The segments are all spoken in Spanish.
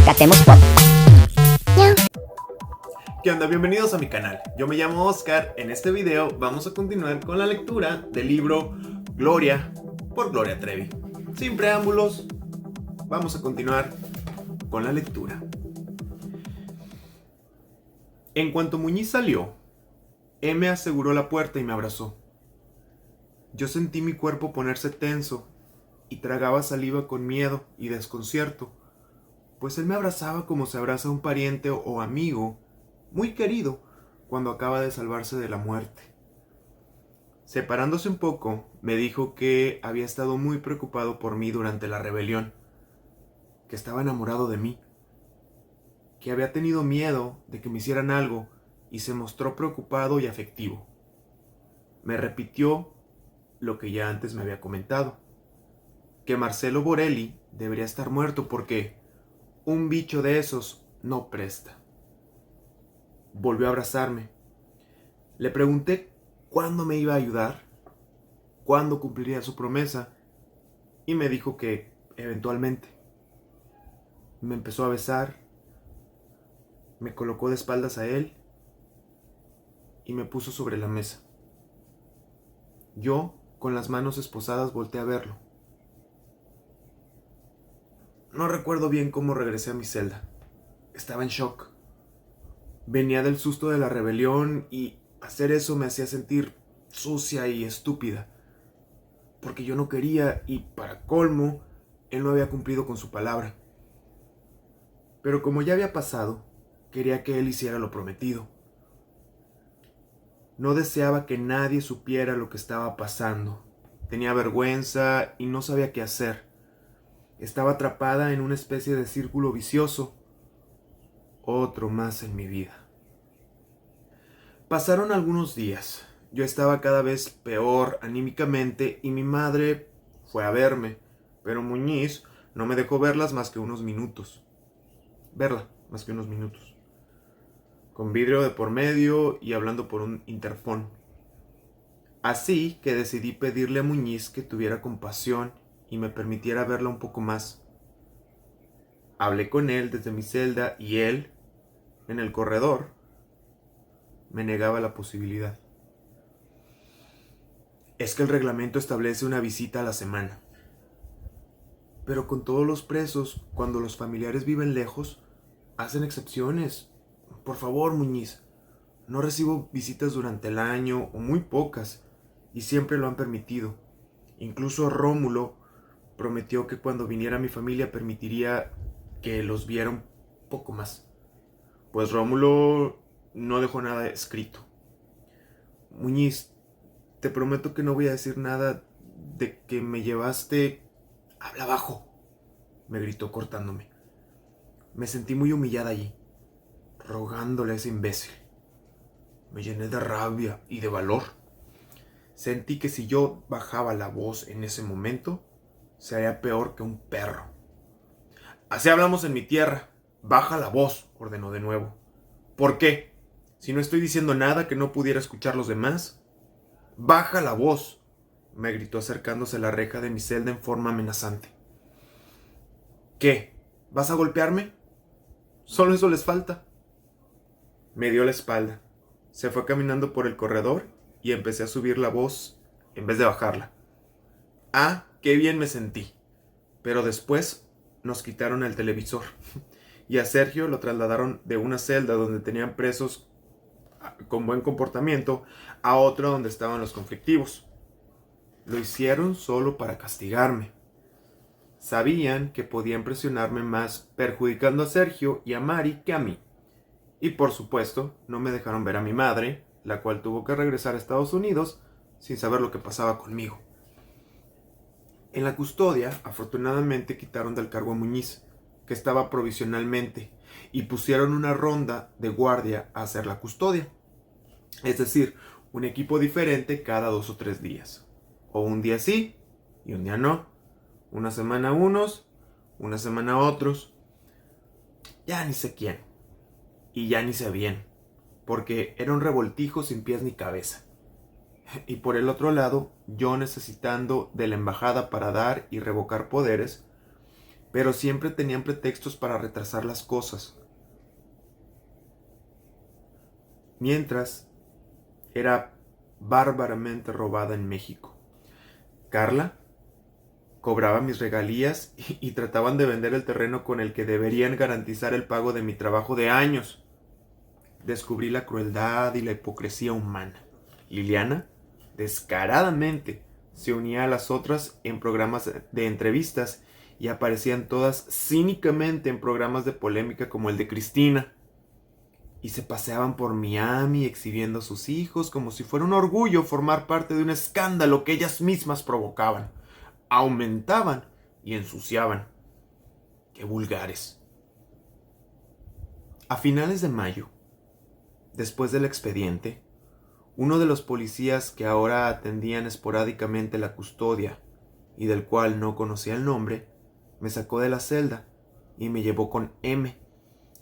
Catemos Pop. ¿Qué onda? Bienvenidos a mi canal. Yo me llamo Oscar. En este video vamos a continuar con la lectura del libro Gloria por Gloria Trevi. Sin preámbulos, vamos a continuar con la lectura. En cuanto Muñiz salió, M aseguró la puerta y me abrazó. Yo sentí mi cuerpo ponerse tenso y tragaba saliva con miedo y desconcierto, pues él me abrazaba como se abraza a un pariente o amigo muy querido cuando acaba de salvarse de la muerte. Separándose un poco, me dijo que había estado muy preocupado por mí durante la rebelión, que estaba enamorado de mí, que había tenido miedo de que me hicieran algo y se mostró preocupado y afectivo. Me repitió lo que ya antes me había comentado, que Marcelo Borelli debería estar muerto porque un bicho de esos no presta. Volvió a abrazarme. Le pregunté cuándo me iba a ayudar, cuándo cumpliría su promesa, y me dijo que eventualmente. Me empezó a besar, me colocó de espaldas a él y me puso sobre la mesa. Yo, con las manos esposadas, volteé a verlo. No recuerdo bien cómo regresé a mi celda. Estaba en shock. Venía del susto de la rebelión y hacer eso me hacía sentir sucia y estúpida. Porque yo no quería y, para colmo, él no había cumplido con su palabra. Pero como ya había pasado, quería que él hiciera lo prometido. No deseaba que nadie supiera lo que estaba pasando. Tenía vergüenza y no sabía qué hacer. Estaba atrapada en una especie de círculo vicioso. Otro más en mi vida. Pasaron algunos días. Yo estaba cada vez peor anímicamente y mi madre fue a verme, pero Muñiz no me dejó verla más que unos minutos. Con vidrio de por medio y hablando por un interfón. Así que decidí pedirle a Muñiz que tuviera compasión y me permitiera verla un poco más. Hablé con él desde mi celda y él, en el corredor, me negaba la posibilidad. Es que el reglamento establece una visita a la semana. Pero con todos los presos, cuando los familiares viven lejos, hacen excepciones. Por favor, Muñiz, no recibo visitas durante el año o muy pocas, y siempre lo han permitido. Incluso Rómulo prometió que cuando viniera mi familia permitiría que los viera un poco más. Pues Rómulo no dejó nada escrito. Muñiz, te prometo que no voy a decir nada de que me llevaste. Habla bajo, me gritó cortándome. Me sentí muy humillada allí, rogándole a ese imbécil. Me llené de rabia y de valor. Sentí que si yo bajaba la voz en ese momento, sería peor que un perro. Así hablamos en mi tierra. Baja la voz, ordenó de nuevo. ¿Por qué? Si no estoy diciendo nada que no pudiera escuchar los demás. Baja la voz, me gritó acercándose a la reja de mi celda en forma amenazante. ¿Qué? ¿Vas a golpearme? Solo eso les falta. Me dio la espalda. Se fue caminando por el corredor y empecé a subir la voz en vez de bajarla. Ah, qué bien me sentí. Pero después nos quitaron el televisor y a Sergio lo trasladaron de una celda donde tenían presos con buen comportamiento a otra donde estaban los conflictivos. Lo hicieron solo para castigarme. Sabían que podían presionarme más perjudicando a Sergio y a Mari que a mí. Y por supuesto, no me dejaron ver a mi madre, la cual tuvo que regresar a Estados Unidos sin saber lo que pasaba conmigo. En la custodia, afortunadamente quitaron del cargo a Muñiz, que estaba provisionalmente, y pusieron una ronda de guardia a hacer la custodia. Es decir, un equipo diferente cada 2 o 3 días. O un día sí y un día no. Una semana unos, una semana otros. Ya ni sé quién. Y ya ni sé bien. Porque era un revoltijo sin pies ni cabeza. Y por el otro lado, yo necesitando de la embajada para dar y revocar poderes, pero siempre tenían pretextos para retrasar las cosas. Mientras, era bárbaramente robada en México. Carla cobraba mis regalías y trataban de vender el terreno con el que deberían garantizar el pago de mi trabajo de años. Descubrí la crueldad y la hipocresía humana. Liliana, descaradamente, se unía a las otras en programas de entrevistas y aparecían todas cínicamente en programas de polémica como el de Cristina. Y se paseaban por Miami exhibiendo a sus hijos como si fuera un orgullo formar parte de un escándalo que ellas mismas provocaban, aumentaban y ensuciaban. ¡Qué vulgares! A finales de mayo, después del expediente, uno de los policías que ahora atendían esporádicamente la custodia y del cual no conocía el nombre, me sacó de la celda y me llevó con M,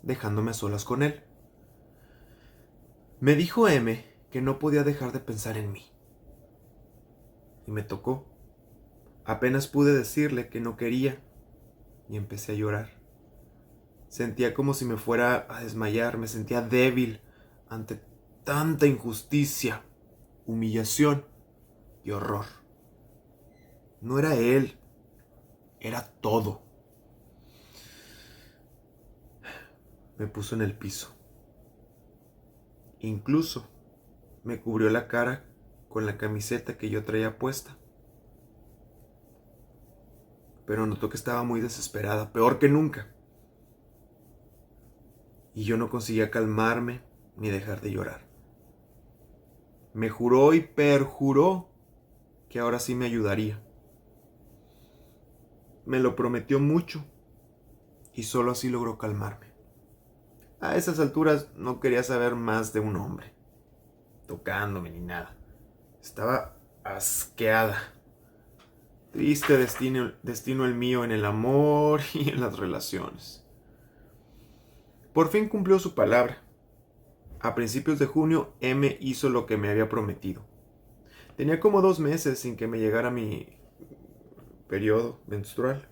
dejándome a solas con él. Me dijo M que no podía dejar de pensar en mí. Y me tocó. Apenas pude decirle que no quería y empecé a llorar. Sentía como si me fuera a desmayar, me sentía débil ante tanta injusticia, humillación y horror. No era él, era todo. Me puso en el piso. Incluso me cubrió la cara con la camiseta que yo traía puesta. Pero notó que estaba muy desesperada, peor que nunca. Y yo no conseguía calmarme ni dejar de llorar. Me juró y perjuró que ahora sí me ayudaría. Me lo prometió mucho y solo así logró calmarme. A esas alturas no quería saber más de un hombre, tocándome ni nada. Estaba asqueada. Triste destino el mío en el amor y en las relaciones. Por fin cumplió su palabra. A principios de junio, M hizo lo que me había prometido. Tenía como 2 meses sin que me llegara mi periodo menstrual.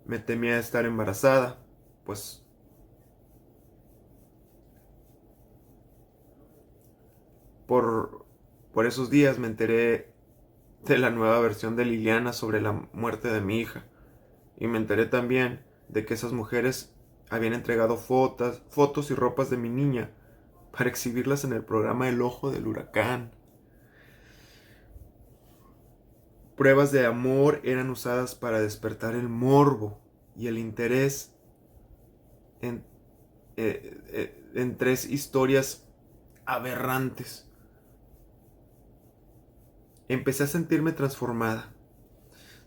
Me temía estar embarazada, pues por esos días me enteré de la nueva versión de Liliana sobre la muerte de mi hija. Y me enteré también de que esas mujeres habían entregado fotos y ropas de mi niña para exhibirlas en el programa El Ojo del Huracán. Pruebas de amor eran usadas para despertar el morbo y el interés en 3 historias aberrantes. Empecé a sentirme transformada.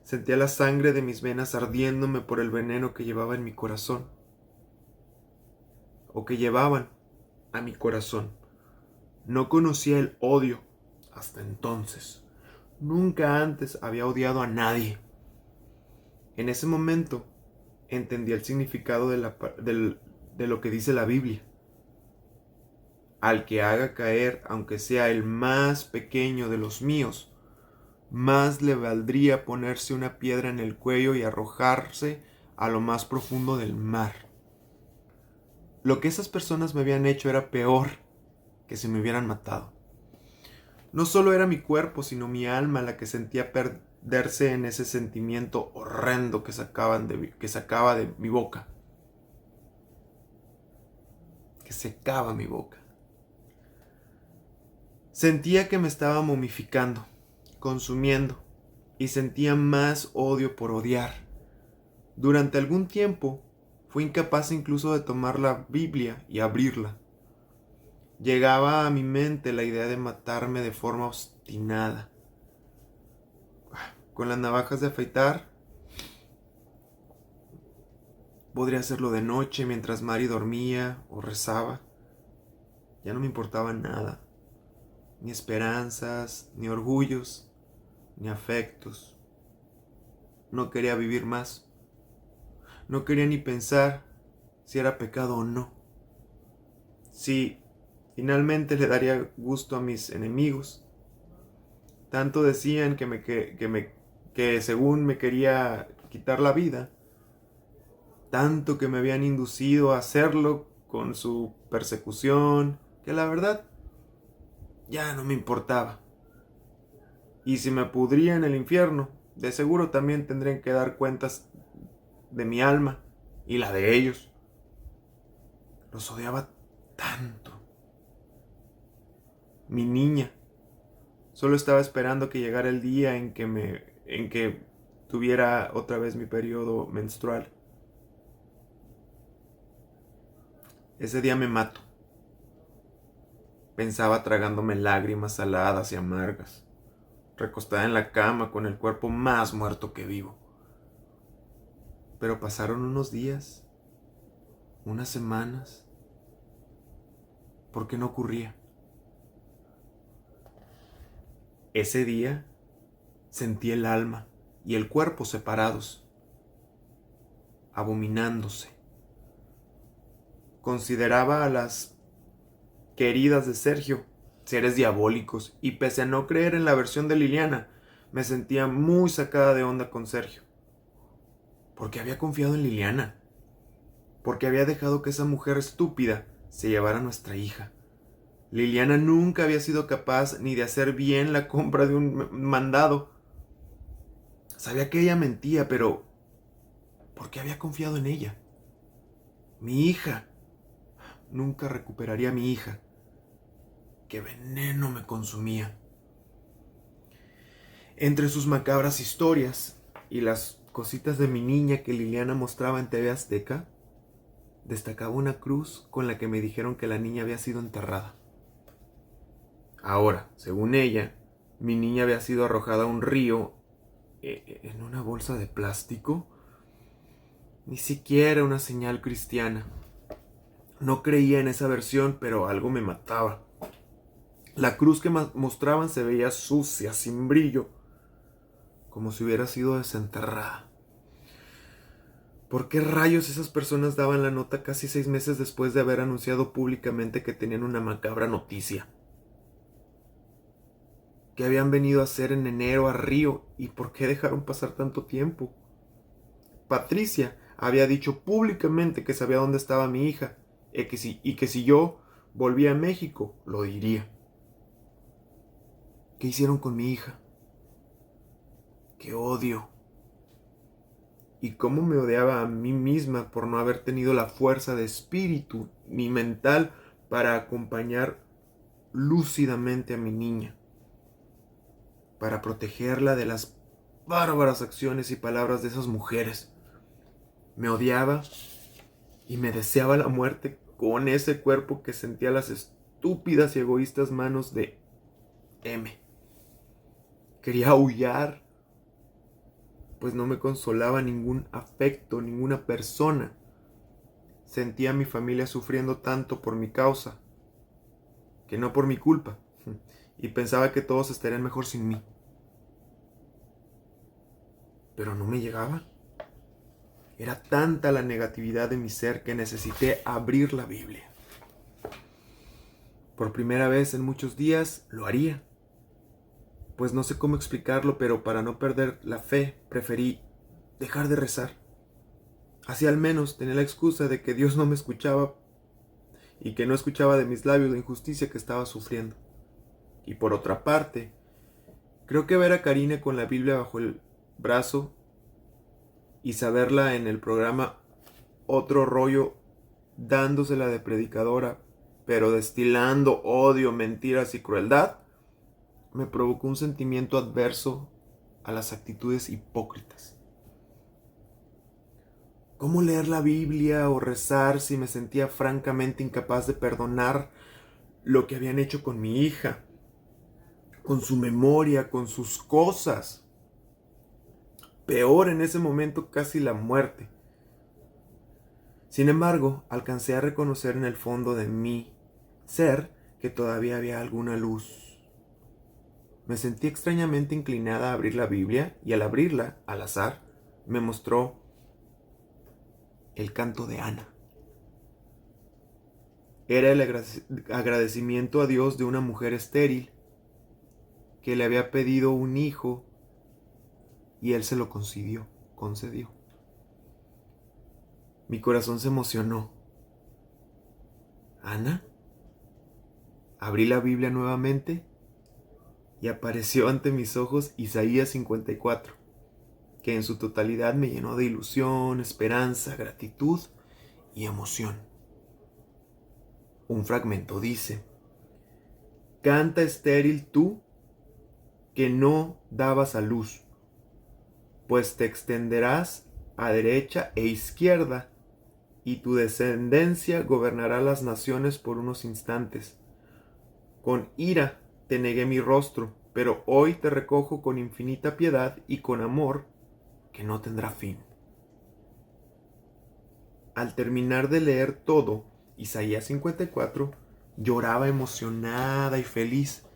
Sentía la sangre de mis venas ardiéndome por el veneno que llevaba en mi corazón. O que llevaban a mi corazón. No conocía el odio hasta entonces. Nunca antes había odiado a nadie. En ese momento entendí el significado de lo que dice la Biblia. Al que haga caer, aunque sea el más pequeño de los míos, más le valdría ponerse una piedra en el cuello y arrojarse a lo más profundo del mar. Lo que esas personas me habían hecho era peor que si me hubieran matado. No solo era mi cuerpo, sino mi alma la que sentía perderse en ese sentimiento horrendo que sacaba de mi boca. Que secaba mi boca. Sentía que me estaba momificando, consumiendo, y sentía más odio por odiar. Durante algún tiempo fui incapaz incluso de tomar la Biblia y abrirla. Llegaba a mi mente la idea de matarme de forma obstinada. Con las navajas de afeitar, podría hacerlo de noche mientras Mari dormía o rezaba. Ya no me importaba nada. Ni esperanzas, ni orgullos, ni afectos. No quería vivir más. No quería ni pensar si era pecado o no. Si finalmente le daría gusto a mis enemigos. Tanto decían que según me quería quitar la vida, tanto que me habían inducido a hacerlo con su persecución, que la verdad ya no me importaba. Y si me pudría en el infierno, de seguro también tendrían que dar cuentas de mi alma y la de ellos. Los odiaba tanto. Mi niña. Solo estaba esperando que llegara el día en que tuviera otra vez mi periodo menstrual. Ese día me mato. Pensaba tragándome lágrimas saladas y amargas, recostada en la cama con el cuerpo más muerto que vivo. Pero pasaron unos días, unas semanas. ¿Por qué no ocurría? Ese día sentí el alma y el cuerpo separados, abominándose. Consideraba a las queridas de Sergio seres diabólicos, y pese a no creer en la versión de Liliana, me sentía muy sacada de onda con Sergio. Porque había confiado en Liliana. Porque había dejado que esa mujer estúpida se llevara a nuestra hija. Liliana nunca había sido capaz ni de hacer bien la compra de un mandado. Sabía que ella mentía, pero ¿por qué había confiado en ella? Mi hija. Nunca recuperaría a mi hija. Qué veneno me consumía. Entre sus macabras historias y las cositas de mi niña que Liliana mostraba en TV Azteca, destacaba una cruz con la que me dijeron que la niña había sido enterrada. Ahora, según ella, mi niña había sido arrojada a un río en una bolsa de plástico. Ni siquiera una señal cristiana. No creía en esa versión, pero algo me mataba. La cruz que mostraban se veía sucia, sin brillo, como si hubiera sido desenterrada. ¿Por qué rayos esas personas daban la nota casi 6 meses después de haber anunciado públicamente que tenían una macabra noticia? ¿Qué habían venido a hacer en enero a Río y por qué dejaron pasar tanto tiempo? Patricia había dicho públicamente que sabía dónde estaba mi hija y que si yo volvía a México, lo diría. ¿Qué hicieron con mi hija? ¡Qué odio! Y cómo me odiaba a mí misma por no haber tenido la fuerza de espíritu ni mental para acompañar lúcidamente a mi niña, para protegerla de las bárbaras acciones y palabras de esas mujeres. Me odiaba y me deseaba la muerte con ese cuerpo que sentía las estúpidas y egoístas manos de M. Quería aullar, pues no me consolaba ningún afecto, ninguna persona. Sentía a mi familia sufriendo tanto por mi causa, que no por mi culpa, y pensaba que todos estarían mejor sin mí. Pero no me llegaba. Era tanta la negatividad de mi ser que necesité abrir la Biblia. Por primera vez en muchos días lo haría. Pues no sé cómo explicarlo, pero para no perder la fe, preferí dejar de rezar. Así al menos tenía la excusa de que Dios no me escuchaba y que no escuchaba de mis labios la injusticia que estaba sufriendo. Y por otra parte, creo que ver a Karina con la Biblia bajo el brazo y saberla en el programa Otro Rollo dándosela de predicadora, pero destilando odio, mentiras y crueldad, me provocó un sentimiento adverso a las actitudes hipócritas. ¿Cómo leer la Biblia o rezar si me sentía francamente incapaz de perdonar lo que habían hecho con mi hija, con su memoria, con sus cosas? Peor en ese momento, casi la muerte. Sin embargo, alcancé a reconocer en el fondo de mi ser que todavía había alguna luz. Me sentí extrañamente inclinada a abrir la Biblia y al abrirla, al azar, me mostró el canto de Ana. Era el agradecimiento a Dios de una mujer estéril que le había pedido un hijo y él se lo concedió. concedió. Mi corazón se emocionó. ¿Ana? Abrí la Biblia nuevamente y apareció ante mis ojos Isaías 54, que en su totalidad me llenó de ilusión, esperanza, gratitud y emoción. Un fragmento dice: Canta estéril tú que no dabas a luz, pues te extenderás a derecha e izquierda, y tu descendencia gobernará las naciones por unos instantes. Con ira te negué mi rostro, pero hoy te recojo con infinita piedad y con amor que no tendrá fin. Al terminar de leer todo Isaías 54, lloraba emocionada y feliz.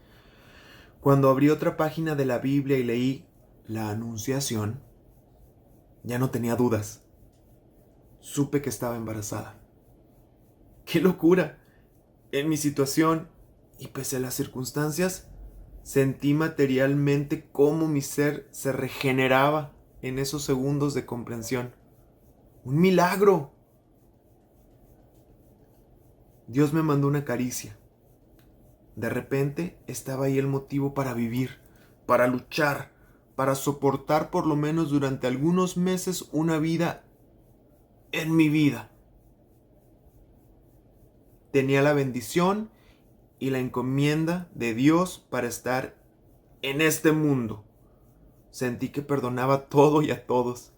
Cuando abrí otra página de la Biblia y leí la Anunciación, ya no tenía dudas. Supe que estaba embarazada. ¡Qué locura! En mi situación, y pese a las circunstancias, sentí materialmente cómo mi ser se regeneraba en esos segundos de comprensión. ¡Un milagro! Dios me mandó una caricia. De repente estaba ahí el motivo para vivir, para luchar, para soportar por lo menos durante algunos meses una vida en mi vida. Tenía la bendición y la encomienda de Dios para estar en este mundo. Sentí que perdonaba todo y a todos.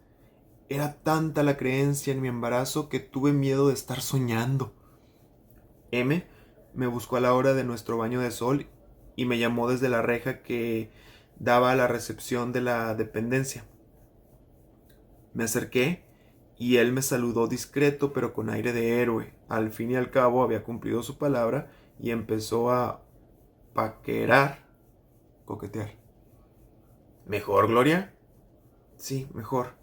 Era tanta la creencia en mi embarazo que tuve miedo de estar soñando. M me buscó a la hora de nuestro baño de sol y me llamó desde la reja que daba a la recepción de la dependencia. Me acerqué y él me saludó discreto pero con aire de héroe. Al fin y al cabo había cumplido su palabra y empezó a coquetear. ¿Mejor, Gloria? Sí, mejor.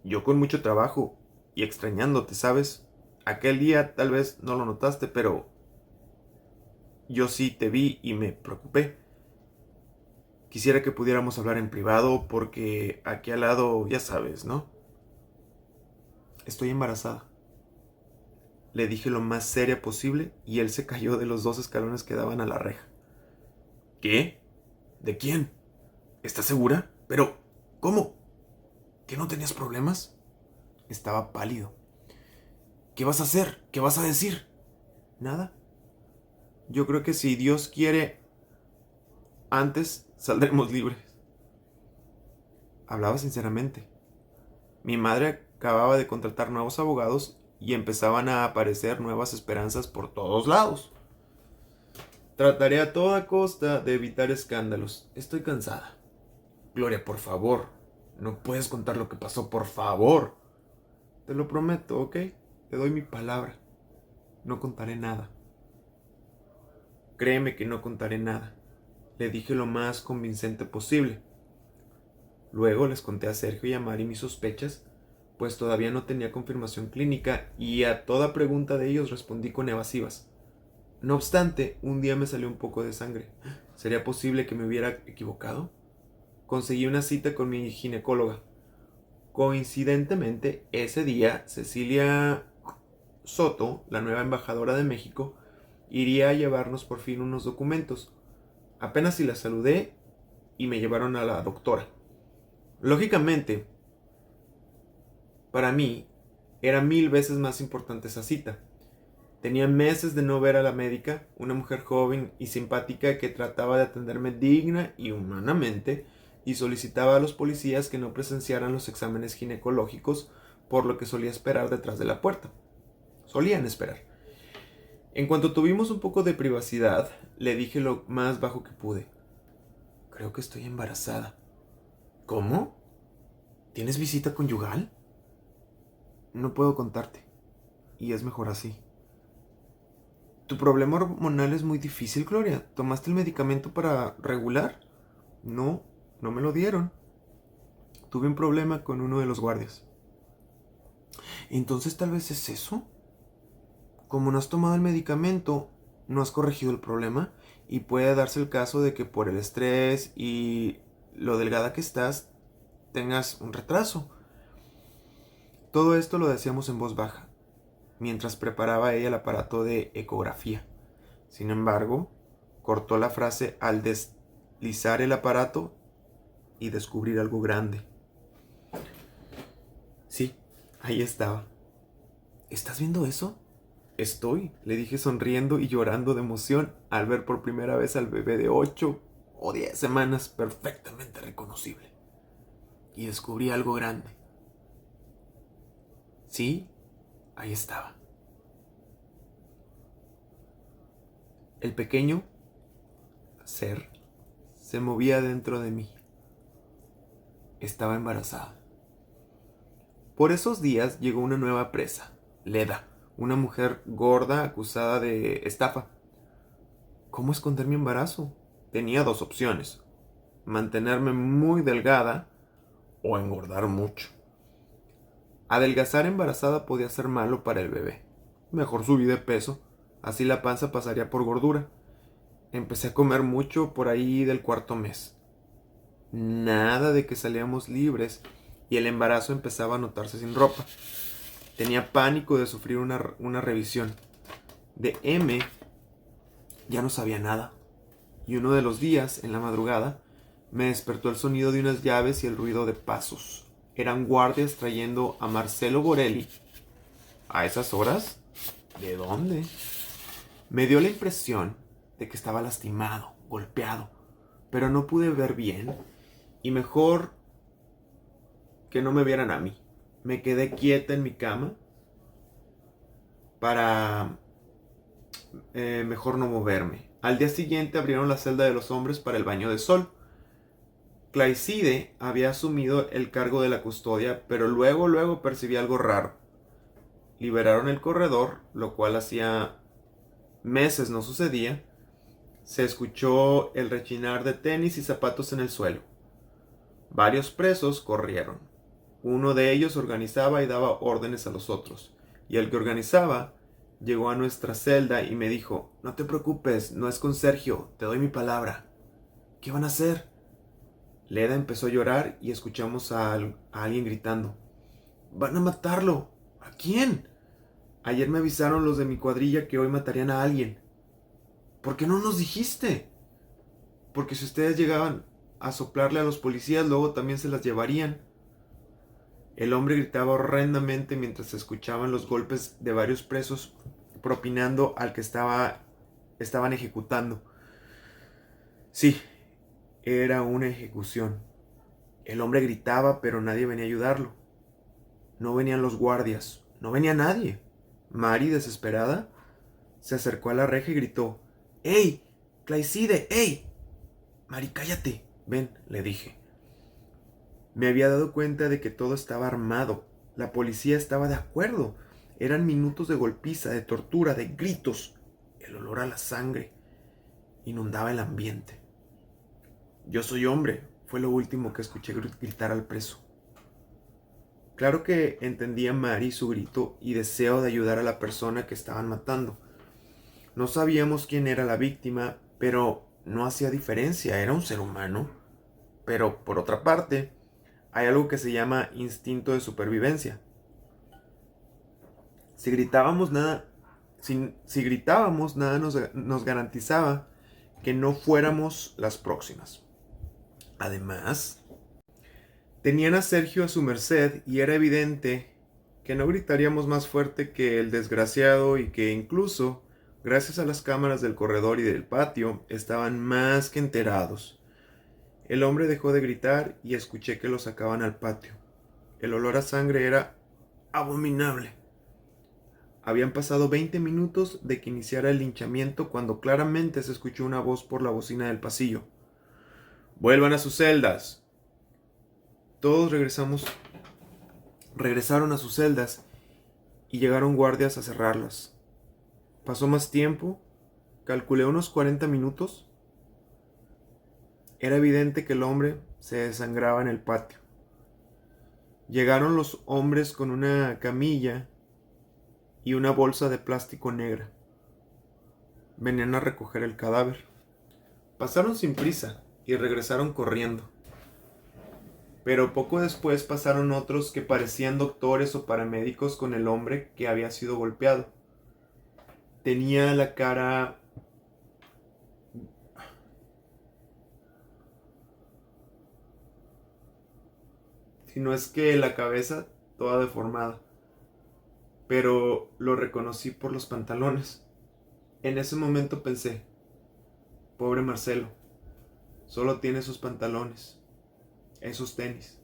Yo con mucho trabajo y extrañándote, ¿sabes? Aquel día tal vez no lo notaste, pero yo sí te vi y me preocupé. Quisiera que pudiéramos hablar en privado porque aquí al lado, ya sabes, ¿no? Estoy embarazada. Le dije lo más seria posible y él se cayó de los 2 escalones que daban a la reja. ¿Qué? ¿De quién? ¿Estás segura? Pero, ¿cómo? ¿Que no tenías problemas? Estaba pálido. ¿Qué vas a hacer? ¿Qué vas a decir? Nada. Yo creo que si Dios quiere, antes saldremos libres. Hablaba sinceramente. Mi madre acababa de contratar nuevos abogados y empezaban a aparecer nuevas esperanzas por todos lados. Trataré a toda costa de evitar escándalos. Estoy cansada. Gloria, por favor. No puedes contar lo que pasó, por favor. Te lo prometo, ¿ok? Te doy mi palabra. No contaré nada. Créeme que no contaré nada. Le dije lo más convincente posible. Luego les conté a Sergio y a Mari mis sospechas, pues todavía no tenía confirmación clínica y a toda pregunta de ellos respondí con evasivas. No obstante, un día me salió un poco de sangre. ¿Sería posible que me hubiera equivocado? Conseguí una cita con mi ginecóloga. Coincidentemente, ese día, Cecilia Soto, la nueva embajadora de México, iría a llevarnos por fin unos documentos. Apenas si la saludé y me llevaron a la doctora. Lógicamente, para mí, era 1000 veces más importante esa cita. Tenía meses de no ver a la médica, una mujer joven y simpática que trataba de atenderme digna y humanamente y solicitaba a los policías que no presenciaran los exámenes ginecológicos, por lo que solía esperar detrás de la puerta. Solían esperar. En cuanto tuvimos un poco de privacidad, le dije lo más bajo que pude. Creo que estoy embarazada. ¿Cómo? ¿Tienes visita conyugal? No puedo contarte. Y es mejor así. ¿Tu problema hormonal es muy difícil, Gloria? ¿Tomaste el medicamento para regular? No, no me lo dieron. Tuve un problema con uno de los guardias. Entonces tal vez es eso. Como no has tomado el medicamento, no has corregido el problema y puede darse el caso de que por el estrés y lo delgada que estás, tengas un retraso. Todo esto lo decíamos en voz baja, mientras preparaba ella el aparato de ecografía. Sin embargo, cortó la frase al deslizar el aparato y descubrir algo grande. Sí, ahí estaba. ¿Estás viendo eso? Estoy, le dije sonriendo y llorando de emoción al ver por primera vez al bebé de 8 o 10 semanas perfectamente reconocible. Y descubrí algo grande. Sí, ahí estaba. El pequeño ser se movía dentro de mí. Estaba embarazada. Por esos días llegó una nueva presa, Leda, una mujer gorda acusada de estafa. ¿Cómo esconder mi embarazo? Tenía dos opciones: mantenerme muy delgada o engordar mucho. Adelgazar embarazada podía ser malo para el bebé. Mejor subí de peso, así la panza pasaría por gordura. Empecé a comer mucho por ahí del cuarto mes. Nada de que salíamos libres y el embarazo empezaba a notarse sin ropa. Tenía pánico de sufrir una revisión. De M ya no sabía nada. Y uno de los días, en la madrugada, me despertó el sonido de unas llaves y el ruido de pasos. Eran guardias trayendo a Marcelo Borelli. ¿A esas horas? ¿De dónde? Me dio la impresión de que estaba lastimado, golpeado, pero no pude ver bien y mejor que no me vieran a mí. Me quedé quieta en mi cama para mejor no moverme. Al día siguiente abrieron la celda de los hombres para el baño de sol. Claicide había asumido el cargo de la custodia, pero luego percibí algo raro. Liberaron el corredor, lo cual hacía meses no sucedía. Se escuchó el rechinar de tenis y zapatos en el suelo. Varios presos corrieron. Uno de ellos organizaba y daba órdenes a los otros, y el que organizaba llegó a nuestra celda y me dijo: no te preocupes, no es con Sergio, te doy mi palabra. ¿Qué van a hacer? Leda empezó a llorar y escuchamos a alguien gritando: van a matarlo. ¿A quién? Ayer me avisaron los de mi cuadrilla que hoy matarían a alguien. ¿Por qué no nos dijiste? Porque si ustedes llegaban a soplarle a los policías, luego también se las llevarían. El hombre gritaba horrendamente mientras se escuchaban los golpes de varios presos propinando al que estaban ejecutando. Sí, era una ejecución. El hombre gritaba, pero nadie venía a ayudarlo. No venían los guardias, no venía nadie. Mari, desesperada, se acercó a la reja y gritó: ¡Ey! ¡Claicide! ¡Ey! Mari, cállate. Ven, le dije. Me había dado cuenta de que todo estaba armado. La policía estaba de acuerdo. Eran minutos de golpiza, de tortura, de gritos. El olor a la sangre inundaba el ambiente. Yo soy hombre, fue lo último que escuché gritar al preso. Claro que entendía Mari su grito y deseo de ayudar a la persona que estaban matando. No sabíamos quién era la víctima, pero no hacía diferencia, era un ser humano. Pero, por otra parte, hay algo que se llama instinto de supervivencia. Si gritábamos, nada nos garantizaba que no fuéramos las próximas. Además, tenían a Sergio a su merced y era evidente que no gritaríamos más fuerte que el desgraciado y que incluso, gracias a las cámaras del corredor y del patio, estaban más que enterados. El hombre dejó de gritar y escuché que lo sacaban al patio. El olor a sangre era abominable. Habían pasado 20 minutos de que iniciara el linchamiento cuando claramente se escuchó una voz por la bocina del pasillo: ¡vuelvan a sus celdas! Todos regresaron a sus celdas y llegaron guardias a cerrarlas. Pasó más tiempo, calculé unos 40 minutos. Era evidente que el hombre se desangraba en el patio. Llegaron los hombres con una camilla y una bolsa de plástico negra. Venían a recoger el cadáver. Pasaron sin prisa y regresaron corriendo. Pero poco después pasaron otros que parecían doctores o paramédicos con el hombre que había sido golpeado. Tenía la cara... si no es que la cabeza toda deformada. Pero lo reconocí por los pantalones. En ese momento pensé, pobre Marcelo, solo tiene esos pantalones, esos tenis.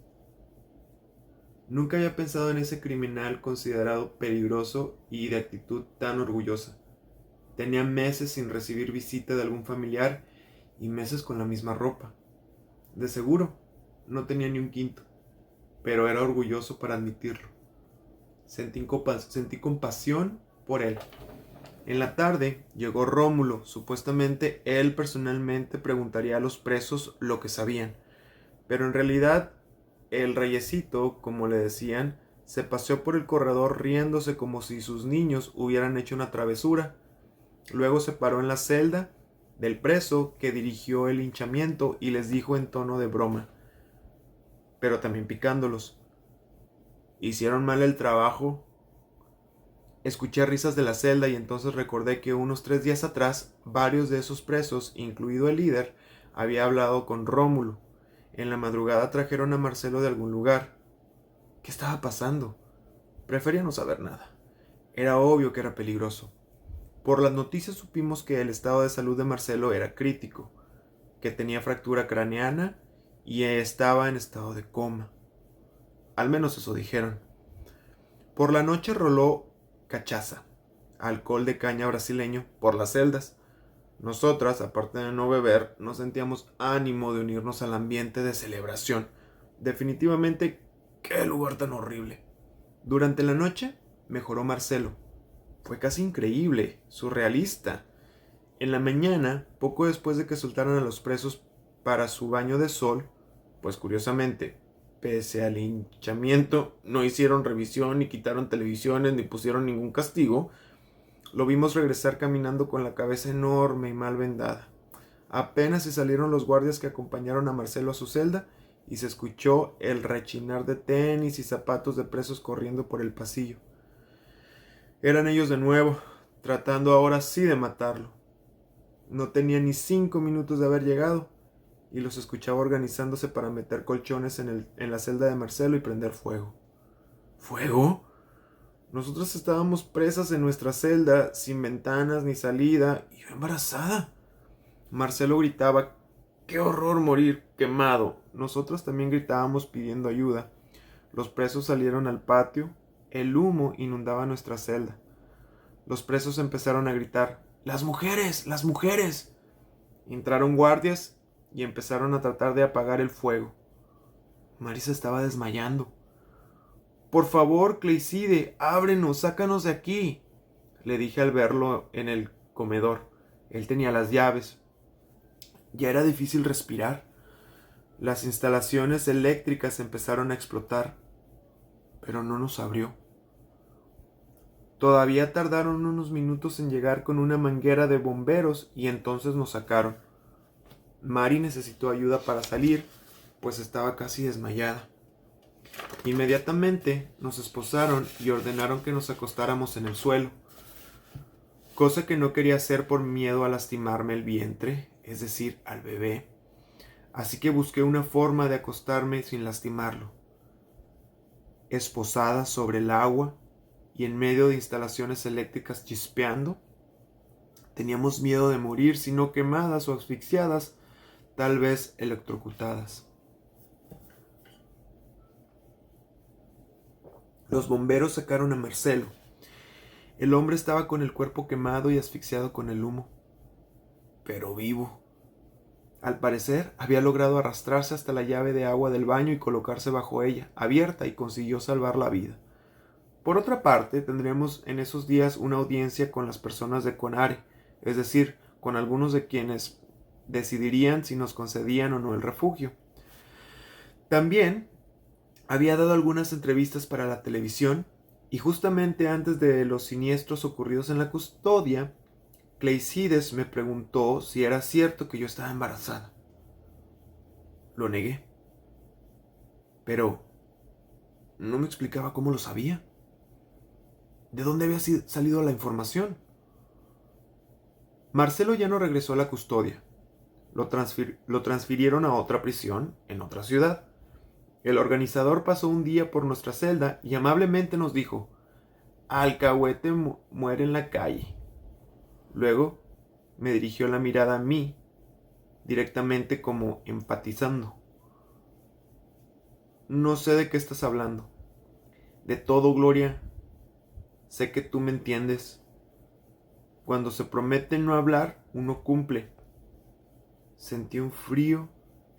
Nunca había pensado en ese criminal considerado peligroso y de actitud tan orgullosa. Tenía meses sin recibir visita de algún familiar y meses con la misma ropa. De seguro, no tenía ni un quinto, pero era orgulloso para admitirlo. Sentí compasión por él. En la tarde llegó Rómulo. Supuestamente él personalmente preguntaría a los presos lo que sabían. Pero en realidad el reyesito, como le decían, se paseó por el corredor riéndose como si sus niños hubieran hecho una travesura. Luego se paró en la celda del preso que dirigió el linchamiento y les dijo en tono de broma, pero también picándolos: hicieron mal el trabajo. Escuché risas de la celda y entonces recordé que unos 3 días atrás varios de esos presos, incluido el líder, había hablado con Rómulo. En la madrugada trajeron a Marcelo de algún lugar. ¿Qué estaba pasando? Prefería no saber nada. Era obvio que era peligroso. Por las noticias supimos que el estado de salud de Marcelo era crítico, que tenía fractura craneana y estaba en estado de coma. Al menos eso dijeron. Por la noche roló cachaza, alcohol de caña brasileño, por las celdas. Nosotras, aparte de no beber, no sentíamos ánimo de unirnos al ambiente de celebración. Definitivamente, qué lugar tan horrible. Durante la noche mejoró Marcelo. Fue casi increíble, surrealista. En la mañana, poco después de que soltaran a los presos para su baño de sol, pues curiosamente, pese al hinchamiento, no hicieron revisión, ni quitaron televisiones, ni pusieron ningún castigo, lo vimos regresar caminando con la cabeza enorme y mal vendada. Apenas se salieron los guardias que acompañaron a Marcelo a su celda y se escuchó el rechinar de tenis y zapatos de presos corriendo por el pasillo. Eran ellos de nuevo, tratando ahora sí de matarlo. No tenía ni 5 minutos de haber llegado y los escuchaba organizándose para meter colchones en la celda de Marcelo y prender fuego. ¿Fuego? Nosotros estábamos presas en nuestra celda, sin ventanas ni salida, y yo embarazada. Marcelo gritaba: ¡qué horror morir quemado! Nosotros también gritábamos pidiendo ayuda. Los presos salieron al patio. El humo inundaba nuestra celda. Los presos empezaron a gritar: ¡las mujeres! ¡las mujeres! Entraron guardias y empezaron a tratar de apagar el fuego. Marisa estaba desmayando. Por favor, Cleicide, ábrenos, sácanos de aquí, le dije al verlo en el comedor. Él tenía las llaves. Ya era difícil respirar. Las instalaciones eléctricas empezaron a explotar, pero no nos abrió. Todavía tardaron unos minutos en llegar con una manguera de bomberos y entonces nos sacaron. Mari necesitó ayuda para salir, pues estaba casi desmayada. Inmediatamente nos esposaron y ordenaron que nos acostáramos en el suelo, cosa que no quería hacer por miedo a lastimarme el vientre, es decir, al bebé. Así que busqué una forma de acostarme sin lastimarlo. Esposada sobre el agua y en medio de instalaciones eléctricas chispeando, teníamos miedo de morir, si no quemadas o asfixiadas, tal vez electrocutadas. Los bomberos sacaron a Marcelo. El hombre estaba con el cuerpo quemado y asfixiado con el humo, pero vivo. Al parecer, había logrado arrastrarse hasta la llave de agua del baño y colocarse bajo ella, abierta, y consiguió salvar la vida. Por otra parte, tendremos en esos días una audiencia con las personas de CONARE, es decir, con algunos de quienes decidirían si nos concedían o no el refugio. También había dado algunas entrevistas para la televisión y justamente antes de los siniestros ocurridos en la custodia, Cleicides me preguntó si era cierto que yo estaba embarazada. Lo negué. pero no me explicaba cómo lo sabía. ¿De dónde había salido la información? Marcelo ya no regresó a la custodia. Lo transfirieron a otra prisión en otra ciudad. El organizador pasó un día por nuestra celda y amablemente nos dijo: Alcahuete muere en la calle. Luego me dirigió la mirada a mí, directamente, como empatizando. No sé de qué estás hablando. De todo, Gloria. Sé que tú me entiendes. Cuando se promete no hablar, uno cumple. Sentí un frío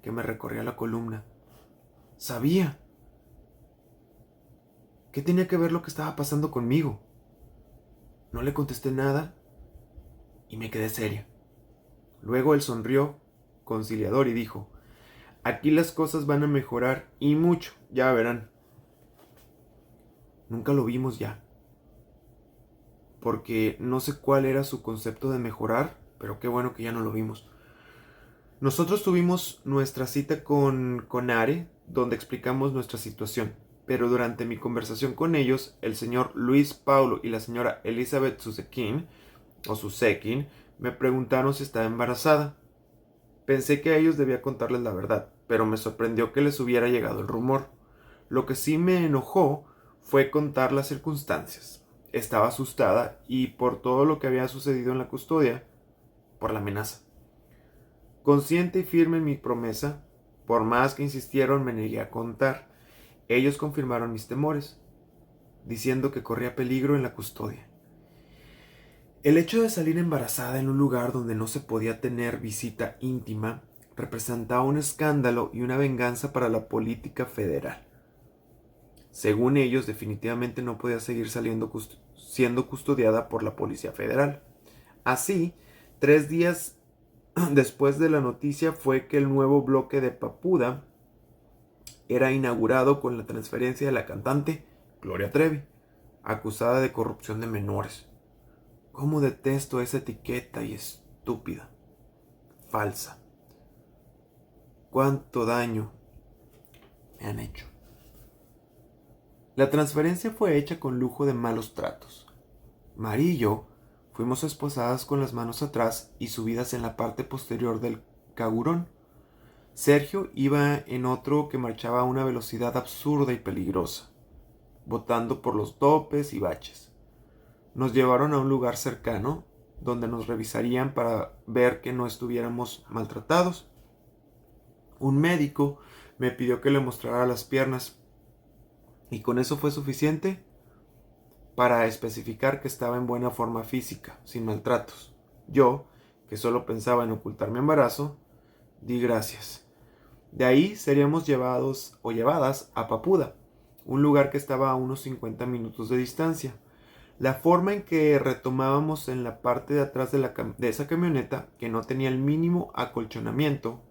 que me recorría la columna. Sabía. ¿Qué tenía que ver lo que estaba pasando conmigo? No le contesté nada y me quedé seria. Luego él sonrió, conciliador, y dijo: aquí las cosas van a mejorar y mucho, ya verán. Nunca lo vimos ya, porque no sé cuál era su concepto de mejorar, pero qué bueno que ya no lo vimos. Nosotros tuvimos nuestra cita con Are, donde explicamos nuestra situación, pero durante mi conversación con ellos, el señor Luis Paulo y la señora Elizabeth Susekin, o Susekin, me preguntaron si estaba embarazada. Pensé que a ellos debía contarles la verdad, pero me sorprendió que les hubiera llegado el rumor. Lo que sí me enojó fue contar las circunstancias. Estaba asustada y por todo lo que había sucedido en la custodia, por la amenaza. Consciente y firme en mi promesa, por más que insistieron, me negué a contar. Ellos confirmaron mis temores, diciendo que corría peligro en la custodia. El hecho de salir embarazada en un lugar donde no se podía tener visita íntima representaba un escándalo y una venganza para la política federal. Según ellos, definitivamente no podía seguir siendo custodiada por la Policía Federal. Así, 3 días después de la noticia fue que el nuevo bloque de Papuda era inaugurado con la transferencia de la cantante Gloria Trevi, acusada de corrupción de menores. Cómo detesto esa etiqueta y estúpida, falsa. Cuánto daño me han hecho. La transferencia fue hecha con lujo de malos tratos. Mari y yo fuimos esposadas con las manos atrás y subidas en la parte posterior del cagurón. Sergio iba en otro que marchaba a una velocidad absurda y peligrosa, botando por los topes y baches. Nos llevaron a un lugar cercano, donde nos revisarían para ver que no estuviéramos maltratados. Un médico me pidió que le mostrara las piernas, y con eso fue suficiente para especificar que estaba en buena forma física, sin maltratos. Yo, que solo pensaba en ocultar mi embarazo, di gracias. De ahí seríamos llevados o llevadas a Papuda, un lugar que estaba a unos 50 minutos de distancia. La forma en que retomábamos en la parte de atrás de esa camioneta, que no tenía el mínimo acolchonamiento,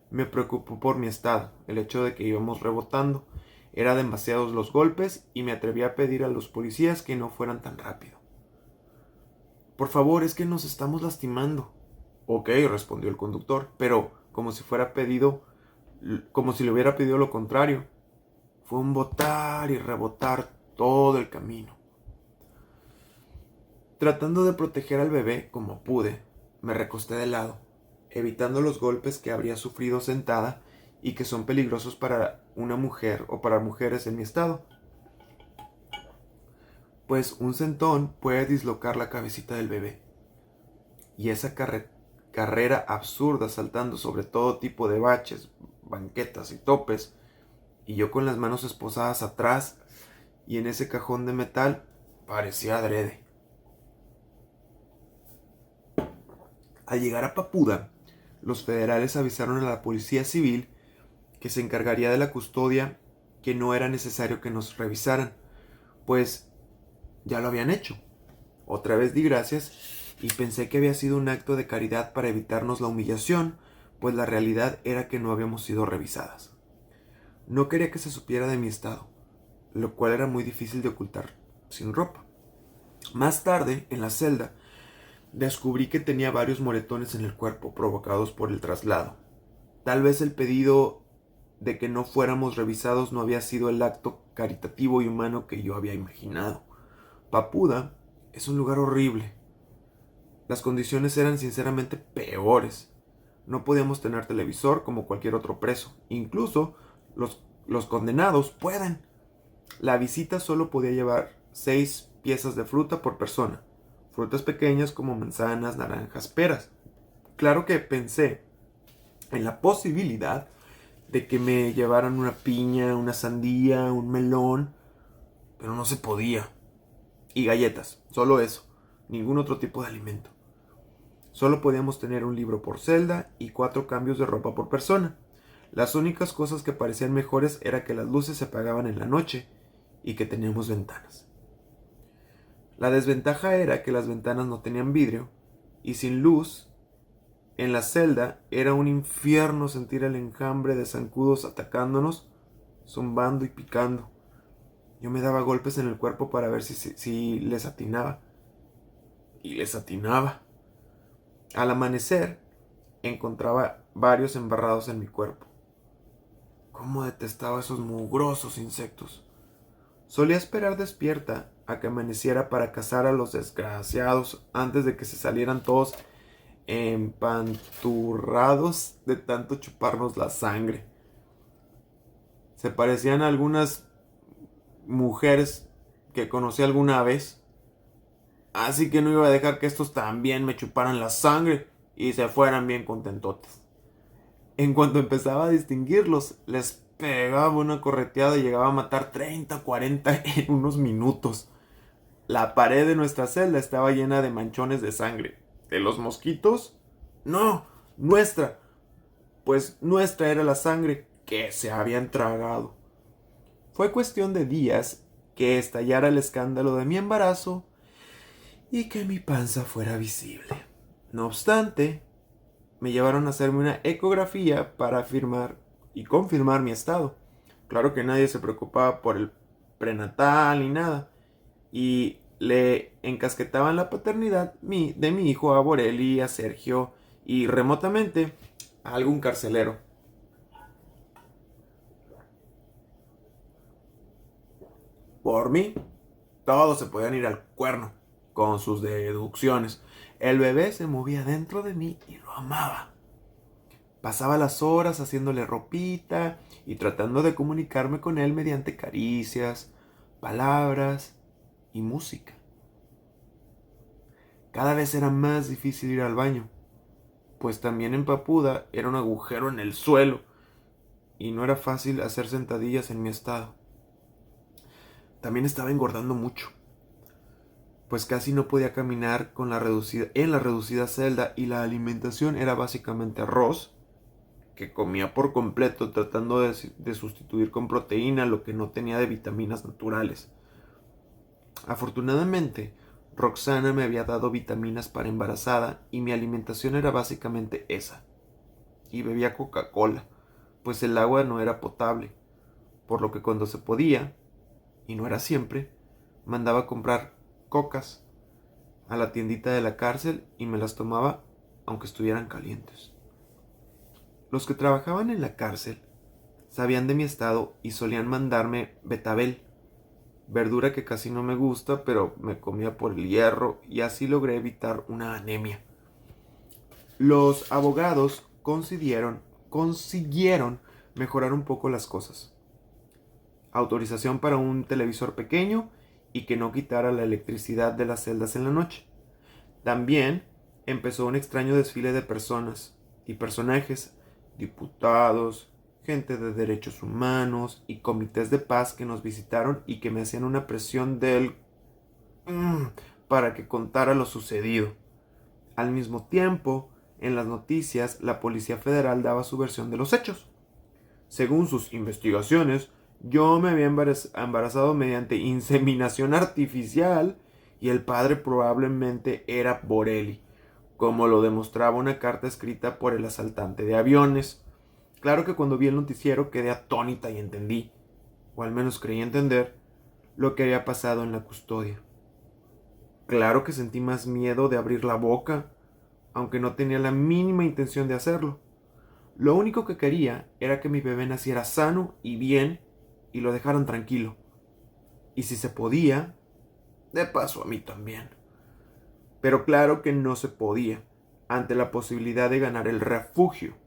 me preocupó por mi estado, el hecho de que íbamos rebotando. Era demasiados los golpes y me atreví a pedir a los policías que no fueran tan rápido. Por favor, es que nos estamos lastimando. Ok, respondió el conductor, pero como si le hubiera pedido lo contrario. Fue un botar y rebotar todo el camino. Tratando de proteger al bebé como pude, me recosté de lado, evitando los golpes que habría sufrido sentada y que son peligrosos para una mujer o para mujeres en mi estado, pues un sentón puede dislocar la cabecita del bebé. Y esa carrera absurda saltando sobre todo tipo de baches, banquetas y topes, y yo con las manos esposadas atrás y en ese cajón de metal, parecía adrede. Al llegar a Papuda, los federales avisaron a la policía civil que se encargaría de la custodia, que no era necesario que nos revisaran, pues ya lo habían hecho. Otra vez di gracias y pensé que había sido un acto de caridad para evitarnos la humillación, pues la realidad era que no habíamos sido revisadas. No quería que se supiera de mi estado, lo cual era muy difícil de ocultar sin ropa. Más tarde, en la celda, descubrí que tenía varios moretones en el cuerpo provocados por el traslado. Tal vez el pedido de que no fuéramos revisados no había sido el acto caritativo y humano que yo había imaginado. Papuda es un lugar horrible. Las condiciones eran sinceramente peores. No podíamos tener televisor como cualquier otro preso. Incluso los condenados pueden. La visita solo podía llevar 6 piezas de fruta por persona. Frutas pequeñas como manzanas, naranjas, peras. Claro que pensé en la posibilidad de que me llevaran una piña, una sandía, un melón, pero no se podía. Y galletas, solo eso, ningún otro tipo de alimento. Solo podíamos tener un libro por celda y 4 cambios de ropa por persona. Las únicas cosas que parecían mejores era que las luces se apagaban en la noche y que teníamos ventanas. La desventaja era que las ventanas no tenían vidrio y sin luz en la celda era un infierno sentir el enjambre de zancudos atacándonos, zumbando y picando. Yo me daba golpes en el cuerpo para ver si les atinaba. Y les atinaba. Al amanecer, encontraba varios embarrados en mi cuerpo. Cómo detestaba esos mugrosos insectos. Solía esperar despierta a que amaneciera para cazar a los desgraciados antes de que se salieran todos empanturrados de tanto chuparnos la sangre. Se parecían a algunas mujeres que conocí alguna vez. Así que no iba a dejar que estos también me chuparan la sangre y se fueran bien contentotes. En cuanto empezaba a distinguirlos, les pegaba una correteada y llegaba a matar 30 40 en unos minutos. La pared de nuestra celda estaba llena de manchones de sangre. ¿De los mosquitos? No, nuestra. Pues nuestra era la sangre que se habían tragado. Fue cuestión de días que estallara el escándalo de mi embarazo y que mi panza fuera visible. No obstante, me llevaron a hacerme una ecografía para afirmar y confirmar mi estado. Claro que nadie se preocupaba por el prenatal ni nada. Y le encasquetaban la paternidad de mi hijo a Borelli, a Sergio y remotamente a algún carcelero. Por mí, todos se podían ir al cuerno con sus deducciones. El bebé se movía dentro de mí y lo amaba. Pasaba las horas haciéndole ropita y tratando de comunicarme con él mediante caricias, palabras y música. Cada vez era más difícil ir al baño, pues también en Papuda era un agujero en el suelo y no era fácil hacer sentadillas en mi estado. También estaba engordando mucho, pues casi no podía caminar en la reducida celda y la alimentación era básicamente arroz, que comía por completo tratando de sustituir con proteína lo que no tenía de vitaminas naturales. Afortunadamente, Roxana me había dado vitaminas para embarazada y mi alimentación era básicamente esa. Y bebía Coca-Cola, pues el agua no era potable, por lo que cuando se podía, y no era siempre, mandaba a comprar cocas a la tiendita de la cárcel y me las tomaba aunque estuvieran calientes. Los que trabajaban en la cárcel sabían de mi estado y solían mandarme betabel, verdura que casi no me gusta, pero me comía por el hierro y así logré evitar una anemia. Los abogados consiguieron mejorar un poco las cosas. Autorización para un televisor pequeño y que no quitara la electricidad de las celdas en la noche. También empezó un extraño desfile de personas y personajes, diputados, gente de derechos humanos y comités de paz que nos visitaron y que me hacían una presión para que contara lo sucedido. Al mismo tiempo, en las noticias, la Policía Federal daba su versión de los hechos. Según sus investigaciones, yo me había embarazado mediante inseminación artificial y el padre probablemente era Borelli, como lo demostraba una carta escrita por el asaltante de aviones. Claro que cuando vi el noticiero quedé atónita y entendí, o al menos creí entender, lo que había pasado en la custodia. Claro que sentí más miedo de abrir la boca, aunque no tenía la mínima intención de hacerlo. Lo único que quería era que mi bebé naciera sano y bien y lo dejaran tranquilo. Y si se podía, de paso a mí también. Pero claro que no se podía, ante la posibilidad de ganar el refugio.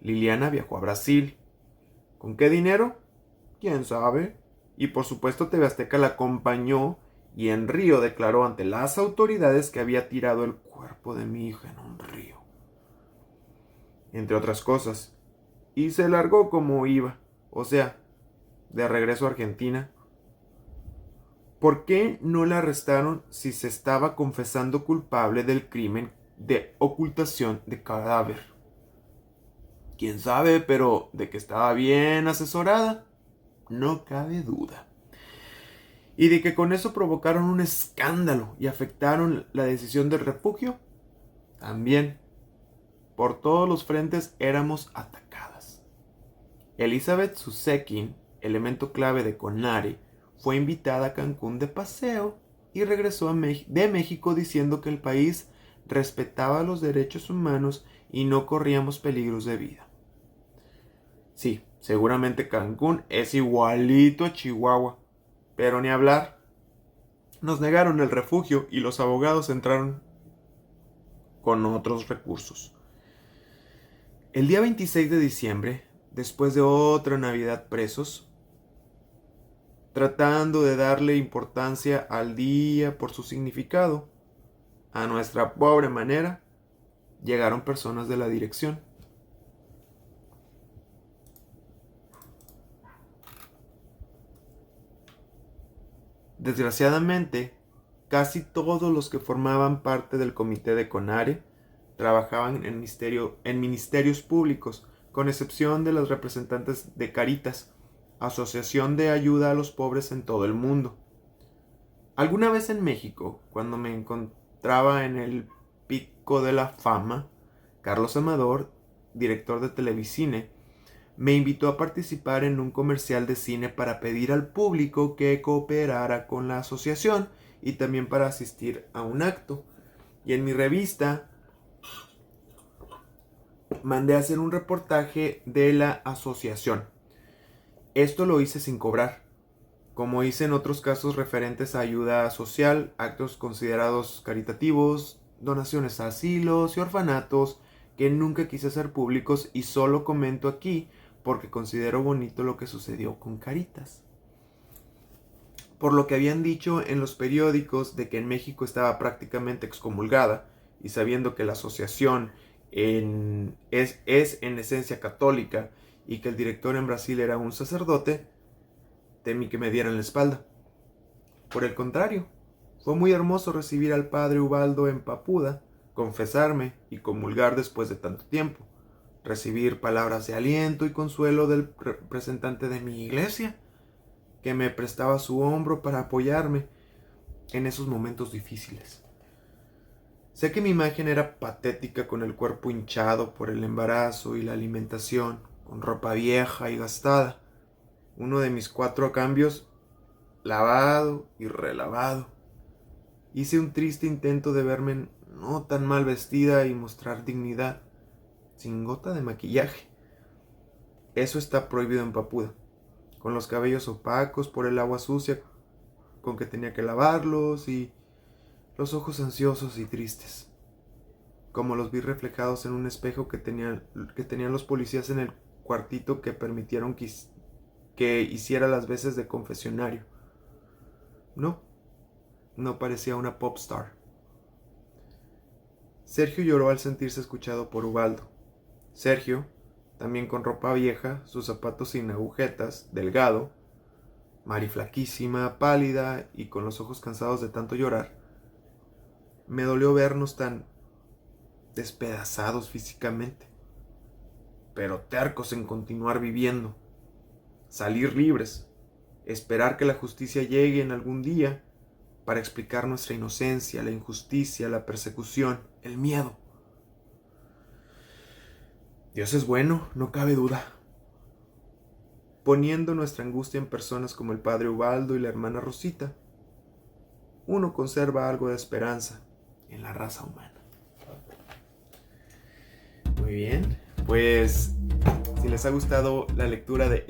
Liliana viajó a Brasil. ¿Con qué dinero? ¿Quién sabe? Y por supuesto TV Azteca la acompañó y en Río declaró ante las autoridades que había tirado el cuerpo de mi hija en un río. Entre otras cosas. Y se largó como iba, o sea, de regreso a Argentina. ¿Por qué no la arrestaron si se estaba confesando culpable del crimen de ocultación de cadáver? ¿Quién sabe? Pero de que estaba bien asesorada, no cabe duda. Y de que con eso provocaron un escándalo y afectaron la decisión del refugio, también. Por todos los frentes éramos atacadas. Elizabeth Susekin, elemento clave de CONARE, fue invitada a Cancún de paseo y regresó de México diciendo que el país respetaba los derechos humanos y no corríamos peligros de vida. Sí, seguramente Cancún es igualito a Chihuahua, pero ni hablar. Nos negaron el refugio y los abogados entraron con otros recursos. El día 26 de diciembre, después de otra Navidad presos, tratando de darle importancia al día por su significado, a nuestra pobre manera, llegaron personas de la dirección. Desgraciadamente, casi todos los que formaban parte del comité de CONARE trabajaban en ministerios públicos, con excepción de los representantes de Caritas, Asociación de Ayuda a los Pobres en todo el mundo. Alguna vez en México, cuando me encontraba en el pico de la fama, Carlos Amador, director de Televicine, me invitó a participar en un comercial de cine para pedir al público que cooperara con la asociación y también para asistir a un acto. Y en mi revista mandé a hacer un reportaje de la asociación. Esto lo hice sin cobrar, como hice en otros casos referentes a ayuda social, actos considerados caritativos, donaciones a asilos y orfanatos que nunca quise hacer públicos y solo comento aquí porque considero bonito lo que sucedió con Caritas. Por lo que habían dicho en los periódicos de que en México estaba prácticamente excomulgada y sabiendo que la asociación es en esencia católica y que el director en Brasil era un sacerdote, temí que me dieran la espalda. Por el contrario, fue muy hermoso recibir al padre Ubaldo en Papuda, confesarme y comulgar después de tanto tiempo, recibir palabras de aliento y consuelo del representante de mi iglesia, que me prestaba su hombro para apoyarme en esos momentos difíciles. Sé que mi imagen era patética con el cuerpo hinchado por el embarazo y la alimentación, con ropa vieja y gastada. Uno de mis 4 cambios, lavado y relavado. Hice un triste intento de verme no tan mal vestida y mostrar dignidad, sin gota de maquillaje. Eso está prohibido en Papuda, con los cabellos opacos por el agua sucia con que tenía que lavarlos y los ojos ansiosos y tristes, como los vi reflejados en un espejo que tenían los policías en el cuartito que permitieron que hiciera las veces de confesionario. No parecía una pop star. Sergio lloró al sentirse escuchado por Ubaldo. Sergio, también con ropa vieja, sus zapatos sin agujetas, delgado, Mari flaquísima, pálida y con los ojos cansados de tanto llorar. Me dolió vernos tan despedazados físicamente, pero tercos en continuar viviendo, salir libres, esperar que la justicia llegue en algún día para explicar nuestra inocencia, la injusticia, la persecución, el miedo. Dios es bueno, no cabe duda. Poniendo nuestra angustia en personas como el padre Ubaldo y la hermana Rosita, uno conserva algo de esperanza en la raza humana. Muy bien, Pues si les ha gustado la lectura de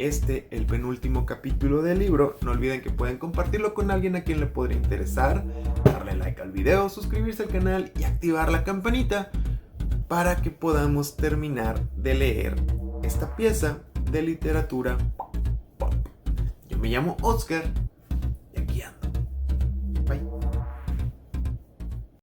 el penúltimo capítulo del libro, no olviden que pueden compartirlo con alguien a quien le podría interesar, darle like al video, suscribirse al canal y activar la campanita para que podamos terminar de leer esta pieza de literatura pop. Yo me llamo Oscar y aquí ando. Bye.